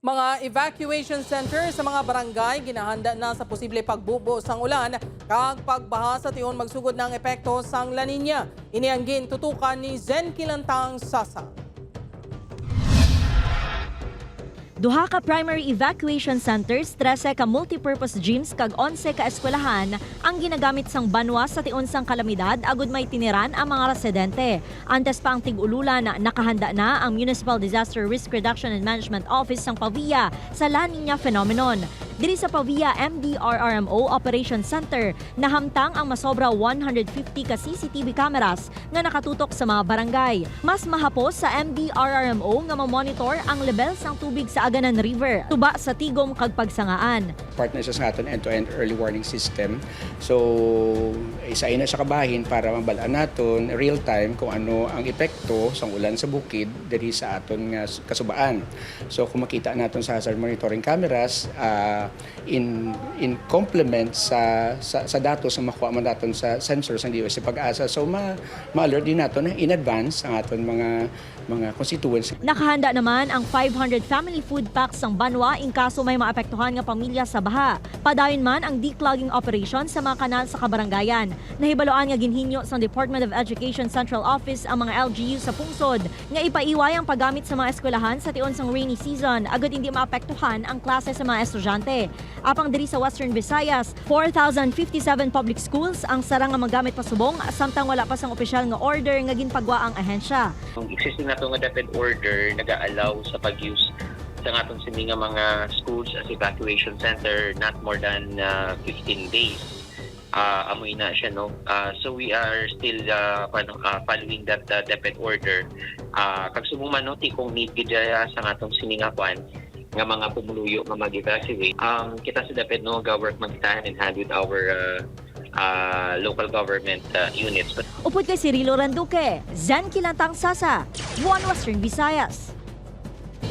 Mga evacuation center sa mga barangay ginahanda na sa posible pagbubo sang ulan kag pagbaha sa tion magsugod ng epekto sang La Nina. Inianggin tutukan ni Zen Kilantang Sasa. Duha ka primary evacuation centers, 13 ka multipurpose gyms kag 11 ka eskwelahan ang ginagamit sang banwa sa tion sang kalamidad agud may tiniran ang mga residente. Antes pa ang tig-ululan, nakahanda na ang Municipal Disaster Risk Reduction and Management Office sang Pavia sa La Nina phenomenon. Diri sa Pavia MDRRMO Operation Center, nahamtang ang masobra 150 ka CCTV cameras nga nakatutok sa mga barangay. Mas mahapos sa MDRRMO nga mamonitor ang level sang tubig sa Aganan River, tuba sa tigom kag pagsangaan. Partner sa aton end-to-end early warning system. So, isain na siya kabahin para mabalaan naton real-time kung ano ang epekto sa ulan sa bukid diri sa aton nga kasubaan. So, kung makita naton sa hazard monitoring cameras, in complement sa datos na makuha man naton sa sensors ng DOS sa pag-asa. So, ma-alert din naton in advance ang aton mga constituents. Nakahanda naman ang 500 family food packs ng banwa in kaso may maapektuhan nga pamilya sa baha. Padayon man ang declogging operation sa mga kanal sa kabarangayan. Nahibaloan nga ginhinyo sa Department of Education Central Office ang mga LGU sa pungsod nga ipaiway ang paggamit sa mga eskwelahan sa tion sang rainy season agad hindi maapektuhan ang klase sa mga estudyante. Apang diri sa Western Visayas, 4,057 public schools ang sarang nga magamit pasubong samtang wala pa sang opisyal nga order nga ginpagwa ang ahensya. Ang existing nato nga DepEd order nag-allow sa pag-use sa atong sini nga mga schools as evacuation center not more than 15 days. Amoy na siya, no? So we are still following that DepEd order. Kag sumuman no tikong need gidya sa atong sini nga kwan nga mga pumuluyo nga mag-evacuate. Kita sa DepEd no ga-work man kita hand in hand with our local government units. Upod kay Cirilo Randuque, Zen Kilantang Sasa, One Western Visayas.